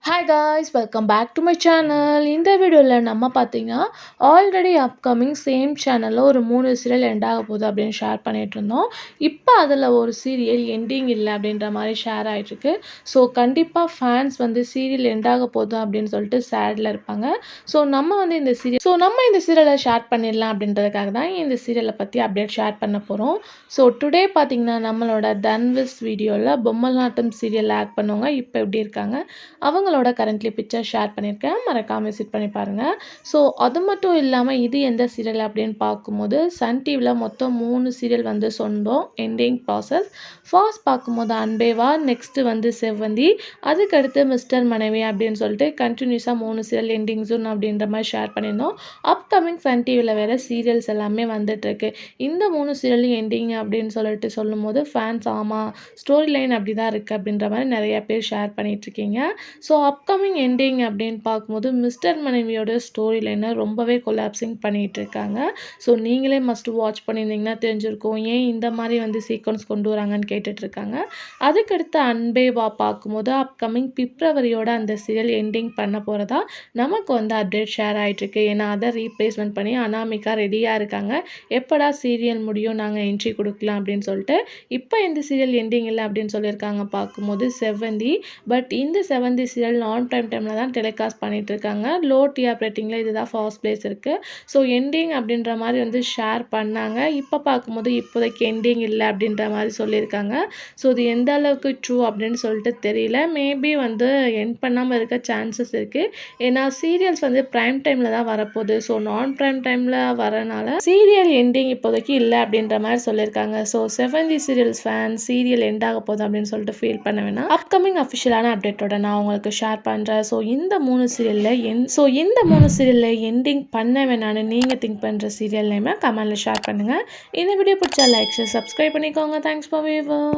Hi guys welcome back to my channel. இந்த வீடியோவில் நம்ம பார்த்தீங்கன்னா ஆல்ரெடி அப்கமிங் சேம் சேனலில் ஒரு 3 சீரியல் எண்ட் ஆக போகுது அப்படின்னு ஷேர் பண்ணிகிட்டு இருந்தோம். இப்போ அதில் ஒரு சீரியல் எண்டிங் இல்லை அப்படின்ற மாதிரி ஷேர் ஆகிட்டுருக்கு. ஸோ கண்டிப்பாக ஃபேன்ஸ் வந்து சீரியல் எண்ட் ஆக போகுது அப்படின்னு சொல்லிட்டு சேடில் இருப்பாங்க. ஸோ நம்ம இந்த சீரியலை ஷேர் பண்ணிடலாம் அப்படின்றதுக்காக தான் இந்த சீரியலை பற்றி அப்டேட் ஷேர் பண்ண போகிறோம். ஸோ டுடே பார்த்தீங்கன்னா நம்மளோட தன்விஸ் வீடியோவில் பொம்மலாட்டம் சீரியல் ஆக்ட் பண்ணவங்க இப்போ எப்படி இருக்காங்க, அவங்களோட கரண்ட்லி பிக்சர் ஷேர் பண்ணியிருக்கேன், மறக்காமல் விசிட் பண்ணி பாருங்கள். ஸோ அது மட்டும் இல்லாமல் இது எந்த சீரியல் அப்படின்னு பார்க்கும்போது சன் டிவியில் மொத்தம் 3 சீரியல் வந்து சொந்தம் எண்டிங் ப்ராசஸ். ஃபர்ஸ்ட் பார்க்கும்போது அன்பேவா, நெக்ஸ்ட்டு வந்து செவ்வந்தி, அதுக்கடுத்து மிஸ்டர் மனைவி அப்படின்னு சொல்லிட்டு கண்டினியூஸாக 3 சீரியல் எண்டிங் ஜூன் அப்படின்ற மாதிரி ஷேர் பண்ணியிருந்தோம். அப்கமிங் சன் டிவியில் வேறு சீரியல்ஸ் எல்லாமே வந்துட்டுருக்கு. இந்த 3 சீரியலும் எண்டிங் அப்படின்னு சொல்லிட்டு சொல்லும்போது ஃபேன்ஸ் ஆமாம் ஸ்டோரி லைன் அப்படி தான் இருக்குது அப்படின்ற மாதிரி நிறைய பேர் ஷேர் பண்ணிகிட்ருக்கீங்க. ஸோ அப்கமிங் எண்டிங் அப்படின்னு பார்க்கும்போது மிஸ்டர் மனைவியோட ஸ்டோரி லைனை ரொம்பவே கொலாப்சிங் பண்ணிகிட்டு இருக்காங்க. ஸோ நீங்களே மஸ்ட் வாட்ச் பண்ணியிருந்தீங்கன்னா தெரிஞ்சிருக்கும் ஏன் இந்த மாதிரி வந்து சீக்வன்ஸ் கொண்டு வராங்கன்னு கேட்டுட்ருக்காங்க. அதுக்கடுத்து அன்பேவா பார்க்கும்போது அப்கமிங் பிப்ரவரியோட அந்த சீரியல் எண்டிங் பண்ண போகிறதா நமக்கு வந்து அப்டேட் ஷேர் ஆகிட்டுருக்கு. ஏன்னா அதை ரீப்ளேஸ்மெண்ட் பண்ணி அனாமிகா ரெடியாக இருக்காங்க, எப்படா சீரியல் முடியும் நாங்கள் என்ட்ரி கொடுக்கலாம் அப்படின்னு சொல்லிட்டு. இப்போ இந்த சீரியல் எண்டிங் இல்லை அப்படின்னு சொல்லியிருக்காங்க பார்க்கும்போது செவ்வந்தி. பட் இந்த செவ்வந்தி சீரியல் நான் ப்ரைம் டைமில் தான் டெலிகாஸ்ட் பண்ணிகிட்டு இருக்காங்க. லோ டிஆர் ரேட்டிங்கில் இதுதான் ஃபர்ஸ்ட் பிளேஸ் இருக்குது. ஸோ எண்டிங் அப்படின்ற மாதிரி வந்து ஷேர் பண்ணாங்க. இப்போ பார்க்கும்போது இப்போதைக்கு எண்டிங் இல்லை அப்படின்ற மாதிரி சொல்லியிருக்காங்க. ஸோ இது எந்த அளவுக்கு ட்ரூ அப்படின்னு சொல்லிட்டு தெரியல. மேபி வந்து எண்ட் பண்ணாமல் இருக்க சான்சஸ் இருக்குது. ஏன்னா சீரியல்ஸ் வந்து ப்ரைம் டைமில் தான் வரப்போகுது. ஸோ நான் ப்ரைம் டைமில் வரனால சீரியல் எண்டிங் இப்போதைக்கு இல்லை அப்படின்ற மாதிரி சொல்லியிருக்காங்க. So seventh serials fan serial end ஆக போகுது அப்படின்னு சொல்லிட்டு ஃபீல் பண்ண வேணாம். அப்கமிங் அஃபிஷியலான அப்டேட்டோட நான் உங்களுக்கு ஷேர் பண்ணுறேன். ஸோ இந்த 3 சீரியலில் எண்டிங் பண்ண வேணான்னு நீங்கள் திங்க் பண்ணுற சீரியல் நேமை கமெண்டில் ஷேர் பண்ணுங்கள். இந்த வீடியோ பிடிச்சா லைக் ஷேர் சப்ஸ்கிரைப் பண்ணிக்கோங்க. Thanks for viewer.